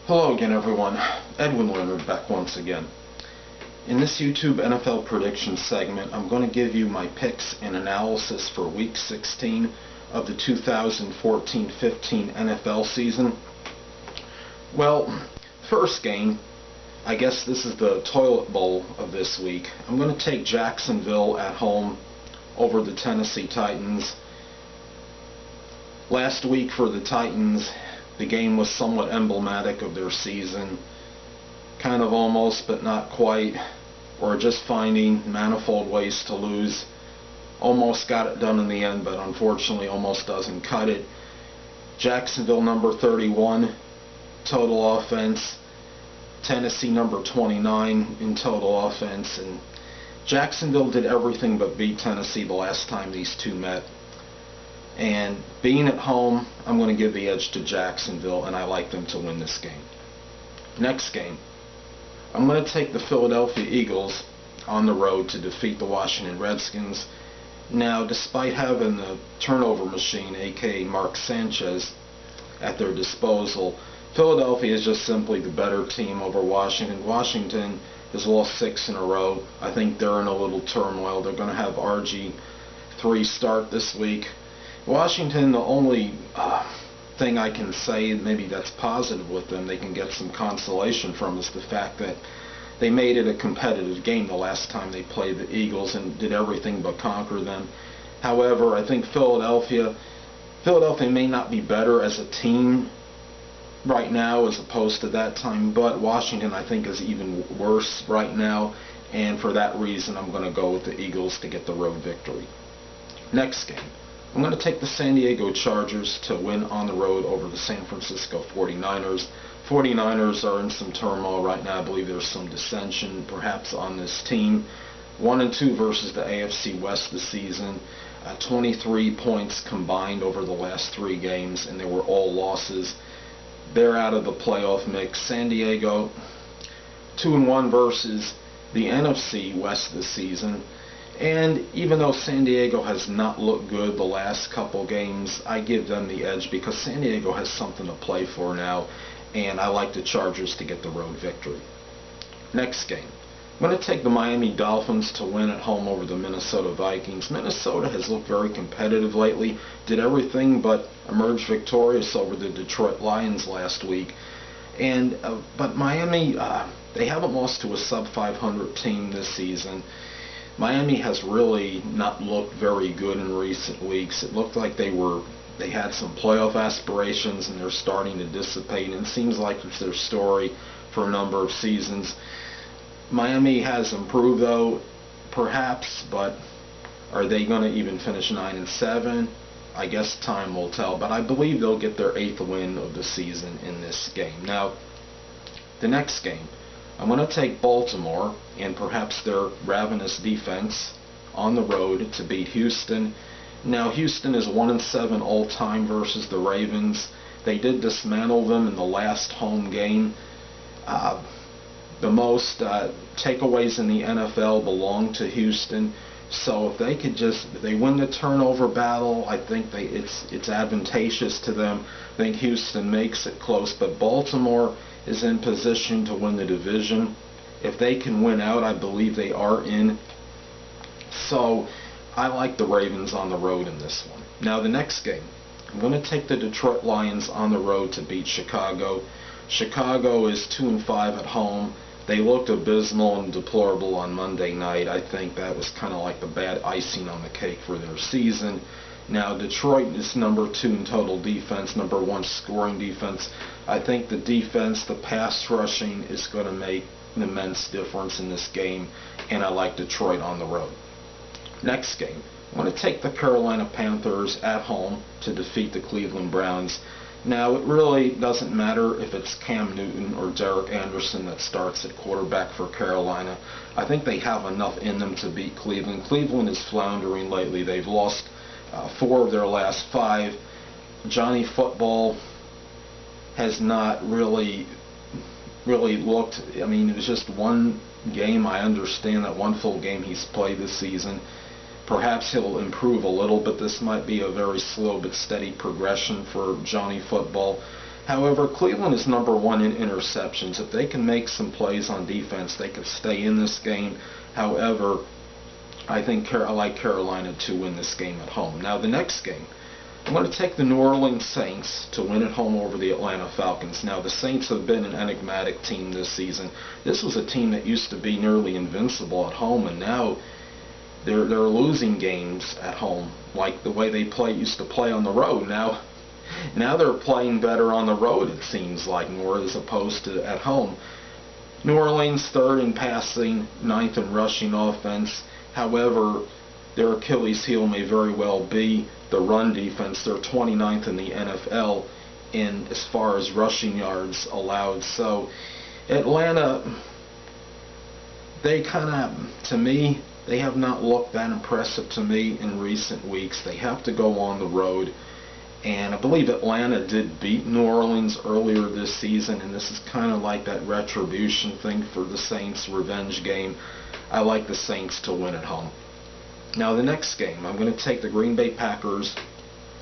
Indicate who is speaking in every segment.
Speaker 1: Hello again, everyone. Edwin Learnard back once again. In this YouTube NFL prediction segment, I'm going to give you my picks and analysis for Week 16 of the 2014-15 NFL season. Well, first game, I guess this is the toilet bowl of this week. I'm going to take Jacksonville at home over the Tennessee Titans. Last week for the Titans, the game was somewhat emblematic of their season. Kind of almost, but not quite. Or just finding manifold ways to lose. Almost got it done in the end, but unfortunately almost doesn't cut it. Jacksonville number 31 total offense. Tennessee number 29 in total offense. And Jacksonville did everything but beat Tennessee the last time these two met. And being at home, I'm going to give the edge to Jacksonville, and I like them to win this game. Next game, I'm going to take the Philadelphia Eagles on the road to defeat the Washington Redskins. Now, despite having the turnover machine, aka Mark Sanchez, at their disposal, Philadelphia is just simply the better team over Washington. Washington has lost 6 in a row. I think they're in a little turmoil. They're going to have RG3 start this week. Washington, the only thing I can say maybe that's positive with them, they can get some consolation from, is the fact that they made it a competitive game the last time they played the Eagles and did everything but conquer them. However, I think Philadelphia may not be better as a team right now as opposed to that time, but Washington I think is even worse right now, and for that reason I'm going to go with the Eagles to get the road victory. Next game, I'm going to take the San Diego Chargers to win on the road over the San Francisco 49ers. 49ers are in some turmoil right now. I believe there's some dissension perhaps on this team. 1-2 versus the AFC West this season. 23 points combined over the last 3 games, and they were all losses. They're out of the playoff mix. San Diego 2-1 versus the NFC West this season. And even though San Diego has not looked good the last couple games, I give them the edge because San Diego has something to play for now, and I like the Chargers to get the road victory. Next game, I'm going to take the Miami Dolphins to win at home over the Minnesota Vikings. Minnesota has looked very competitive lately, did everything but emerge victorious over the Detroit Lions last week. And but Miami, they haven't lost to a sub-500 team this season. Miami has really not looked very good in recent weeks. It looked like they had some playoff aspirations, and they're starting to dissipate, and it seems like it's their story for a number of seasons. Miami has improved though, perhaps, but are they going to even finish 9-7? I guess time will tell, but I believe they'll get their 8th win of the season in this game. Now, the next game, I'm going to take Baltimore and perhaps their ravenous defense on the road to beat Houston. Now, Houston is 1-7 all-time versus the Ravens. They did dismantle them in the last home game. The most takeaways in the NFL belong to Houston. So if they win the turnover battle, I think it's advantageous to them. I think Houston makes it close, but Baltimore is in position to win the division. If they can win out, I believe they are in. So I like the Ravens on the road in this one. Now the next game, I'm going to take the Detroit Lions on the road to beat Chicago. Chicago is 2-5 at home. They looked abysmal and deplorable on Monday night. I think that was kind of like the bad icing on the cake for their season. Now, Detroit is number 2 in total defense, number 1 scoring defense. I think the defense, the pass rushing, is going to make an immense difference in this game, and I like Detroit on the road. Next game, I'm going to take the Carolina Panthers at home to defeat the Cleveland Browns. Now, it really doesn't matter if it's Cam Newton or Derek Anderson that starts at quarterback for Carolina. I think they have enough in them to beat Cleveland. Cleveland is floundering lately. They've lost 4 of their last 5. Johnny Football has not really looked. I mean, it was just one game. I understand that one full game he's played this season. Perhaps he'll improve a little, but this might be a very slow but steady progression for Johnny Football. However, Cleveland is #1 in interceptions. If they can make some plays on defense, they can stay in this game. However, I like Carolina to win this game at home. Now, the next game, I'm going to take the New Orleans Saints to win at home over the Atlanta Falcons. Now, the Saints have been an enigmatic team this season. This was a team that used to be nearly invincible at home, and now they're losing games at home, like the way they used to play on the road. Now they're playing better on the road, it seems like, more as opposed to at home. New Orleans 3rd in passing, 9th in rushing offense. However, their Achilles heel may very well be the run defense. They're 29th in the NFL in as far as rushing yards allowed. So Atlanta, they kind of, to me, they have not looked that impressive to me in recent weeks. They have to go on the road. And I believe Atlanta did beat New Orleans earlier this season, and this is kind of like that retribution thing for the Saints, revenge game. I like the Saints to win at home. Now, the next game, I'm going to take the Green Bay Packers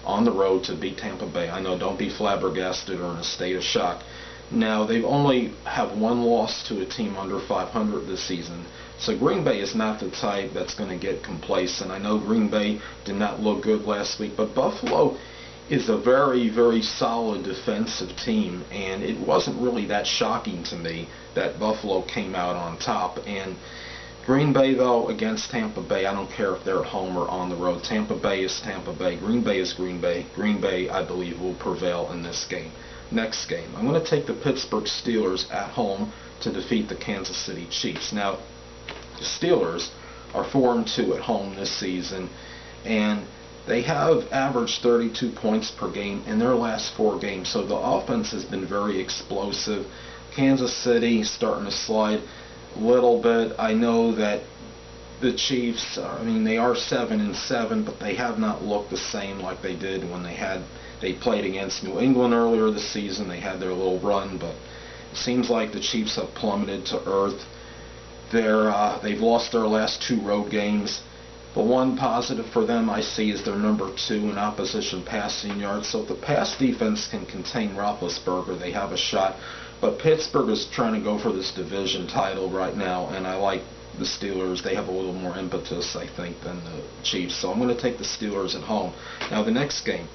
Speaker 1: on the road to beat Tampa Bay. I know, don't be flabbergasted or in a state of shock. Now, they've only have one loss to a team under 500 this season. So Green Bay is not the type that's going to get complacent. I know Green Bay did not look good last week, but Buffalo is a very, very solid defensive team, and it wasn't really that shocking to me that Buffalo came out on top. And Green Bay, though, against Tampa Bay, I don't care if they're at home or on the road. Tampa Bay is Tampa Bay. Green Bay is Green Bay. Green Bay, I believe, will prevail in this game. Next game, I'm going to take the Pittsburgh Steelers at home to defeat the Kansas City Chiefs. Now, the Steelers are 4-2 at home this season, and they have averaged 32 points per game in their last 4 games, so the offense has been very explosive. Kansas City starting to slide a little bit. I know that the Chiefs, they are 7-7, but they have not looked the same like they did when they played against New England earlier this season. They had their little run, but it seems like the Chiefs have plummeted to earth. They've lost their last 2 road games. The one positive for them I see is they're #2 in opposition passing yards. So if the pass defense can contain Roethlisberger, they have a shot. But Pittsburgh is trying to go for this division title right now, and I like the Steelers. They have a little more impetus, I think, than the Chiefs. So I'm going to take the Steelers at home. Now, the next game,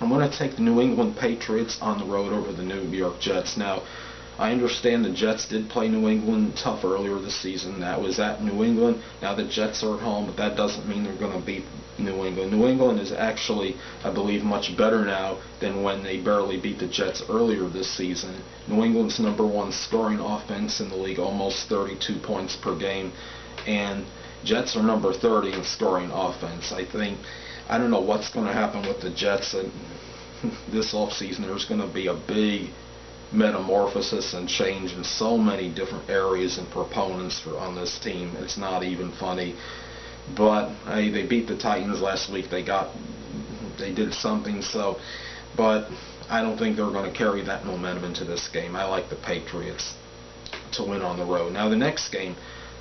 Speaker 1: I'm going to take the New England Patriots on the road over the New York Jets. Now, I understand the Jets did play New England tough earlier this season. That was at New England. Now the Jets are at home, but that doesn't mean they're going to beat New England. New England is actually, I believe, much better now than when they barely beat the Jets earlier this season. New England's #1 scoring offense in the league, almost 32 points per game, and Jets are number 30 in scoring offense. I don't know what's going to happen with the Jets this offseason. There's going to be a big metamorphosis and change in so many different areas and proponents on this team. It's not even funny. But they beat the Titans last week. They did something. But I don't think they're going to carry that momentum into this game. I like the Patriots to win on the road. Now the next game,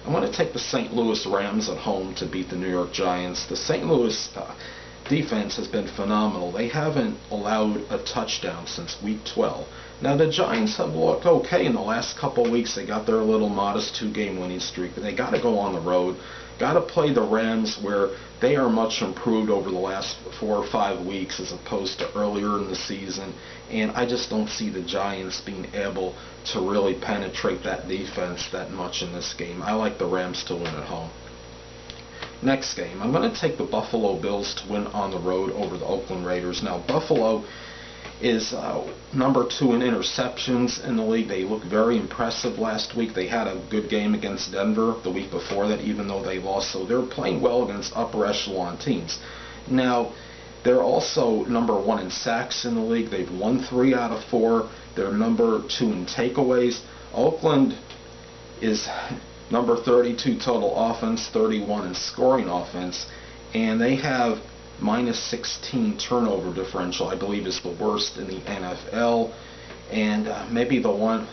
Speaker 1: I'm going to take the St. Louis Rams at home to beat the New York Giants. The St. Louis defense has been phenomenal. They haven't allowed a touchdown since week 12. Now, the Giants have looked okay in the last couple of weeks. They got their little modest 2-game winning streak, but they got to go on the road. Got to play the Rams, where they are much improved over the last 4 or 5 weeks as opposed to earlier in the season. And I just don't see the Giants being able to really penetrate that defense that much in this game. I like the Rams to win at home. Next game, I'm going to take the Buffalo Bills to win on the road over the Oakland Raiders. Now, Buffalo is #2 in interceptions in the league. They looked very impressive last week. They had a good game against Denver the week before that, even though they lost. So they're playing well against upper echelon teams. Now, they're also #1 in sacks in the league. They've won 3 out of 4. They're #2 in takeaways. Oakland is number 32 total offense, 31 in scoring offense, and they have -16 turnover differential. I believe is the worst in the NFL, and maybe the one.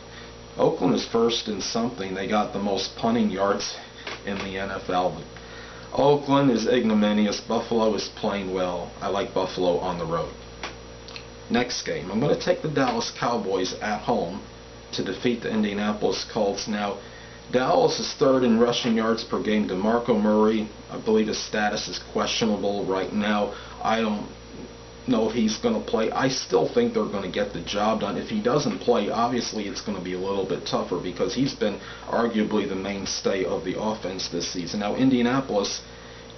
Speaker 1: Oakland is first in something. They got the most punting yards in the NFL. But Oakland is ignominious. Buffalo is playing well. I like Buffalo on the road. Next game, I'm going to take the Dallas Cowboys at home to defeat the Indianapolis Colts. Now, Dallas is third in rushing yards per game. DeMarco Murray, I believe his status is questionable right now. I don't know if he's going to play. I still think they're going to get the job done. If he doesn't play, obviously it's going to be a little bit tougher because he's been arguably the mainstay of the offense this season. Now, Indianapolis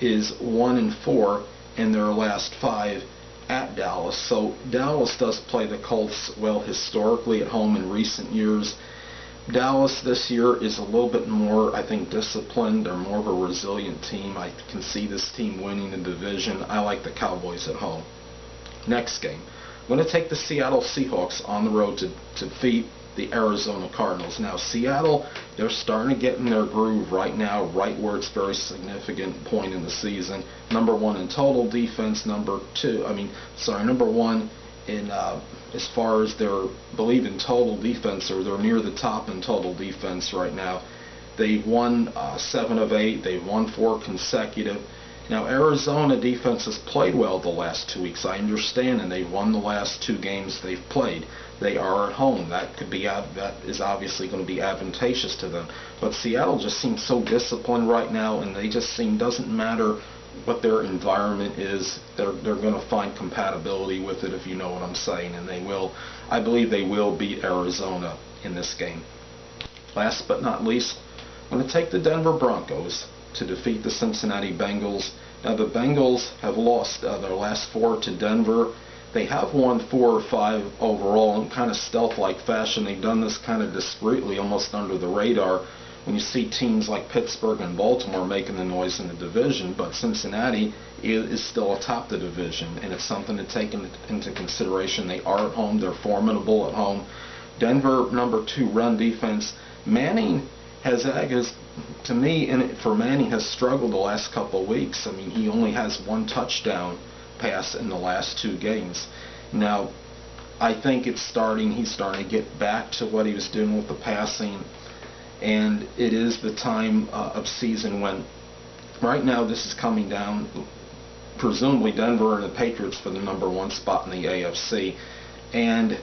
Speaker 1: is 1-4 in their last 5 at Dallas. So Dallas does play the Colts well historically at home in recent years. Dallas this year is a little bit more, I think, disciplined. They're more of a resilient team. I can see this team winning the division. I like the Cowboys at home. Next game, I'm going to take the Seattle Seahawks on the road to defeat the Arizona Cardinals. Now, Seattle, they're starting to get in their groove right now, right where it's a very significant point in the season. Number 1 in total defense, number 1 in as far as their believe in total defense, or they're near the top in total defense right now. They've won 7 of 8. They've won 4 consecutive. Now, Arizona defense has played well the last 2 weeks, I understand, and they've won the last 2 games they've played. They are at home. That is obviously going to be advantageous to them. But Seattle just seems so disciplined right now, and they just seem, doesn't matter what their environment is, they're going to find compatibility with it, if you know what I'm saying, and they will. I believe they will beat Arizona in this game. Last but not least, I'm going to take the Denver Broncos to defeat the Cincinnati Bengals. Now, the Bengals have lost their last 4 to Denver. They have won 4 or 5 overall in kind of stealth-like fashion. They've done this kind of discreetly, almost under the radar, when you see teams like Pittsburgh and Baltimore making the noise in the division. But Cincinnati is still atop the division, and it's something to take into consideration. They are at home. They're formidable at home. Denver, number 2 run defense. Manning to me, for Manning, has struggled the last couple of weeks. I mean, he only has 1 touchdown pass in the last 2 games. Now, I think he's starting to get back to what he was doing with the passing, and it is the time of season when, right now, this is coming down, presumably Denver and the Patriots for the number 1 spot in the AFC, and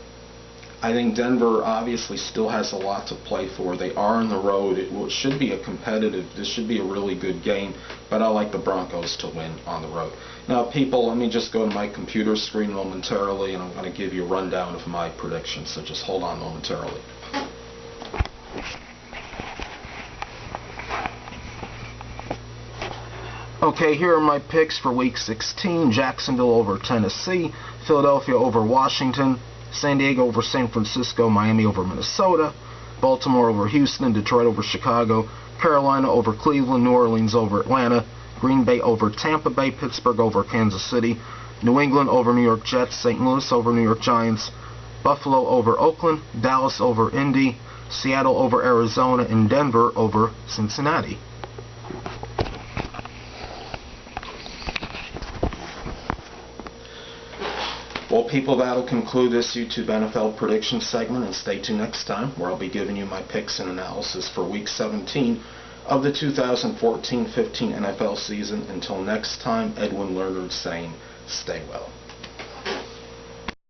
Speaker 1: I think Denver obviously still has a lot to play for. They are on the road. It should be this should be a really good game, but I like the Broncos to win on the road. Now, people, let me just go to my computer screen momentarily, and I'm going to give you a rundown of my predictions, so just hold on momentarily. Okay, here are my picks for Week 16. Jacksonville over Tennessee, Philadelphia over Washington, San Diego over San Francisco, Miami over Minnesota, Baltimore over Houston, Detroit over Chicago, Carolina over Cleveland, New Orleans over Atlanta, Green Bay over Tampa Bay, Pittsburgh over Kansas City, New England over New York Jets, St. Louis over New York Giants, Buffalo over Oakland, Dallas over Indy, Seattle over Arizona, and Denver over Cincinnati. Well, people, that'll conclude this YouTube NFL prediction segment, and stay tuned next time, where I'll be giving you my picks and analysis for Week 17 of the 2014-15 NFL season. Until next time, Edwin Learnard saying, stay well.